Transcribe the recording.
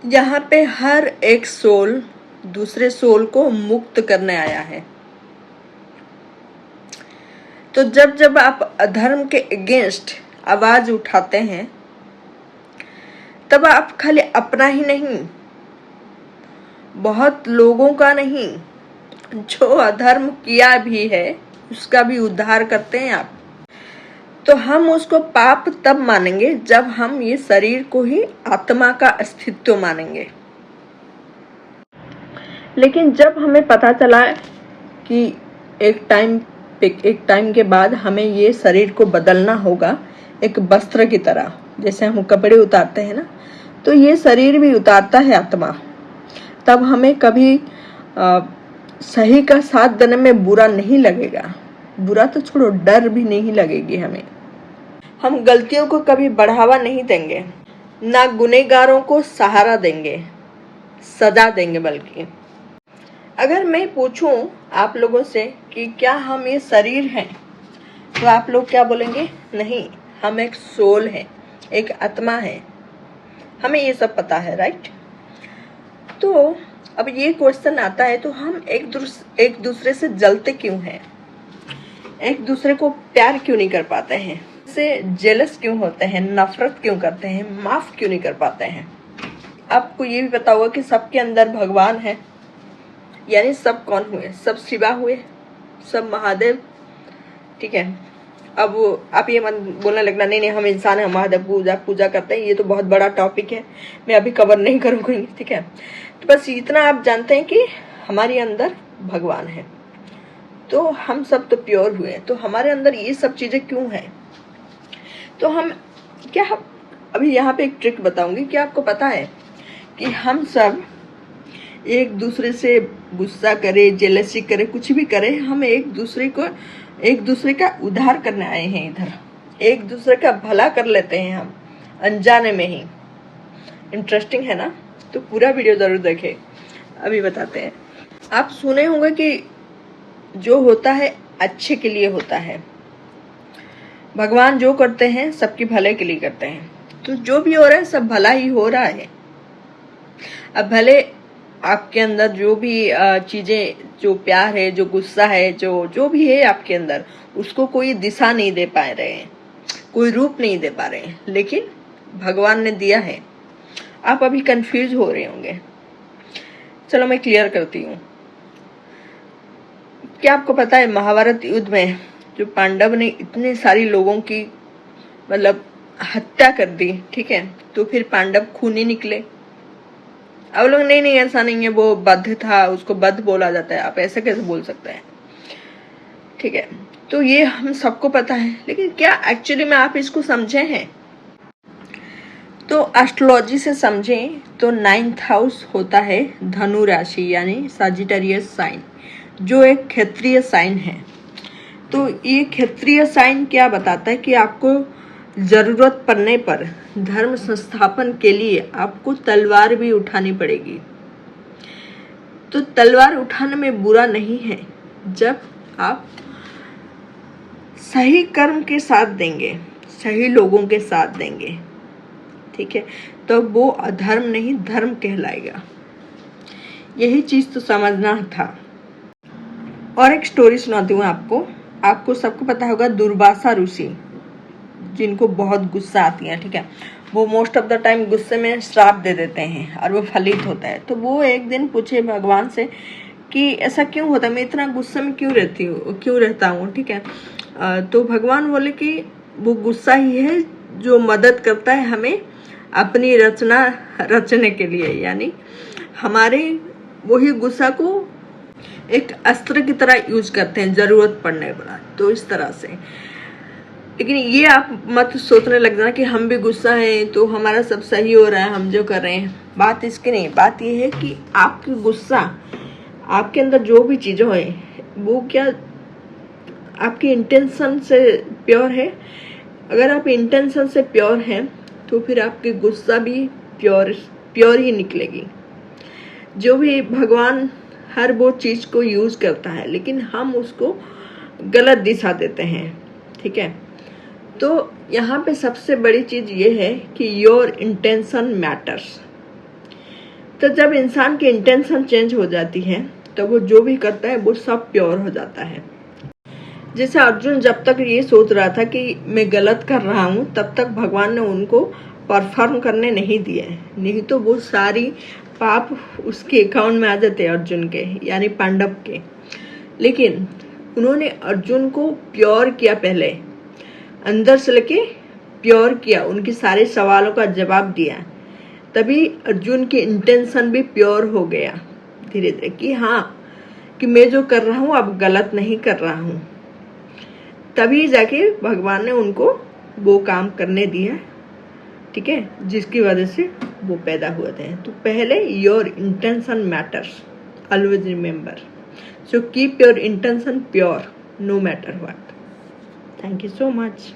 यहाँ पे हर एक सोल दूसरे सोल को मुक्त करने आया है। तो जब जब आप अधर्म के अगेंस्ट आवाज उठाते हैं, तब आप खाली अपना ही नहीं, बहुत लोगों का नहीं, जो अधर्म किया भी है उसका भी उद्धार करते हैं आप। तो हम उसको पाप तब मानेंगे जब हम ये शरीर को ही आत्मा का अस्तित्व मानेंगे। लेकिन जब हमें पता चला कि एक टाइम के बाद हमें ये शरीर को बदलना होगा, एक वस्त्र की तरह, जैसे हम कपड़े उतारते हैं ना, तो ये शरीर भी उतारता है आत्मा। तब हमें कभी सही का साथ देने में बुरा नहीं लगेगा, बुरा तो छोड़ो, डर भी नहीं लगेगी हमें। हम गलतियों को कभी बढ़ावा नहीं देंगे, ना गुनहगारों को सहारा देंगे, सजा देंगे। बल्कि अगर मैं पूछूं आप लोगों से कि क्या हम ये शरीर हैं, तो आप लोग क्या बोलेंगे? नहीं, हम एक सोल है, एक आत्मा है, हमें ये सब पता है, राइट? तो अब ये क्वेश्चन आता है, तो हम एक दूसरे से जलते क्यों हैं? एक दूसरे को प्यार क्यों नहीं कर पाते हैं? से जेलस क्यों होते हैं? नफरत क्यों करते हैं? माफ क्यों नहीं कर पाते हैं? आपको ये भी पता होगा कि सबके अंदर भगवान है। यानी सब कौन हुए? सब शिवा हुए, सब महादेव। ठीक है, अब आप ये मत बोलने लगना नहीं हम इंसान है, महादेव पूजा करते हैं, ये तो बहुत बड़ा टॉपिक है, मैं अभी कवर नहीं करूँगी। ठीक है, तो बस इतना आप जानते हैं कि हमारे अंदर भगवान है, तो हम सब तो प्योर हुए, तो हमारे अंदर ये सब चीजें क्यों हैं? तो हम क्या, अभी यहाँ पे एक ट्रिक बताऊंगी कि आपको पता है कि हम सब एक दूसरे से गुस्सा करे, जेलसी करे, कुछ भी करे, हम एक दूसरे का उद्धार करने आए हैं इधर, एक दूसरे का भला कर लेते हैं हम अनजाने में ही। इंटरेस्टिंग है ना? तो पूरा वीडियो जरूर देखें। अभी बताते हैं। आप सुने होंगे कि जो होता है अच्छे के लिए होता है, भगवान जो करते हैं सबके भले के लिए करते हैं, तो जो भी हो रहा है सब भला ही हो रहा है। अब भले आपके अंदर जो भी चीजें, जो प्यार है, जो गुस्सा है, जो भी है आपके अंदर, उसको कोई दिशा नहीं दे पा रहे हैं, कोई रूप नहीं दे पा रहे हैं, लेकिन भगवान ने दिया है। आप अभी कंफ्यूज हो रहे होंगे, चलो मैं क्लियर करती हूँ। क्या आपको पता है महाभारत युद्ध में जो पांडव ने इतने सारी लोगों की मतलब हत्या कर दी, ठीक है, तो फिर पांडव खूनी निकले? अब लोग नहीं ऐसा नहीं है, वो बद्ध था, उसको बद्ध बोला जाता है, आप ऐसे कैसे बोल सकते हैं? ठीक है, तो ये हम सबको पता है, लेकिन क्या एक्चुअली में आप इसको समझे हैं? तो एस्ट्रोलॉजी से समझें तो 9th हाउस होता है धनु राशि, यानी सजिटेरियस साइन, जो एक क्षेत्रीय साइन है। तो ये क्षेत्रीय साइन क्या बताता है कि आपको जरूरत पड़ने पर धर्म संस्थापन के लिए आपको तलवार भी उठानी पड़ेगी। तो तलवार उठाने में बुरा नहीं है, जब आप सही कर्म के साथ देंगे, सही लोगों के साथ देंगे, ठीक है, तो वो अधर्म नहीं धर्म कहलाएगा। यही चीज तो समझना था। और एक स्टोरी सुनाती हूँ आपको सबको पता होगा दुर्वासा ऋषि, जिनको बहुत गुस्सा आती है, ठीक है, वो मोस्ट ऑफ द टाइम गुस्से में श्राप दे देते हैं और वो फलित होता है। तो वो एक दिन पूछे भगवान से कि ऐसा क्यों होता है, मैं इतना गुस्से में क्यों रहता हूँ, ठीक है। तो भगवान बोले कि वो गुस्सा ही है जो मदद करता है हमें अपनी रचना रचने के लिए, यानी हमारे वही गुस्सा को एक अस्त्र की तरह यूज करते हैं जरूरत पड़ने पर। तो इस तरह से, लेकिन ये आप मत सोचने लग जाना कि हम भी गुस्सा हैं तो हमारा सब सही हो रहा है, हम जो कर रहे हैं। बात इसकी नहीं, बात ये है कि आपकी गुस्सा, आपके अंदर जो भी चीजें है, वो क्या आपकी इंटेंशन से प्योर है? अगर आप इंटेंशन से प्योर हैं तो फिर आपकी गुस्सा भी प्योर ही निकलेगी। जो भी भगवान हर वो चीज को यूज करता है, लेकिन हम उसको गलत दिशा देते हैं, ठीक है। तो यहाँ पे सबसे बड़ी चीज ये है कि योर इंटेंशन मैटर्स। तो जब इंसान की इंटेंशन चेंज हो जाती है तो वो जो भी करता है वो सब प्योर हो जाता है। जैसे अर्जुन जब तक ये सोच रहा था कि मैं गलत कर रहा हूँ, तब तक भगवान ने उनको परफॉर्म करने नहीं दिए, नहीं तो वो सारी पाप उसके अकाउंट में आ जाते अर्जुन के, यानी पांडव के। लेकिन उन्होंने अर्जुन को प्योर किया, पहले अंदर से लेके प्योर किया, उनके सारे सवालों का जवाब दिया, तभी अर्जुन की इंटेंशन भी प्योर हो गया धीरे धीरे कि हाँ, कि मैं जो कर रहा हूँ अब गलत नहीं कर रहा हूँ। तभी जाके भगवान ने उनको वो काम करने दिया, ठीक है, जिसकी वजह से वो पैदा हुए थे। तो पहले your intention matters, always remember, so keep your intention pure no matter what. Thank you so much.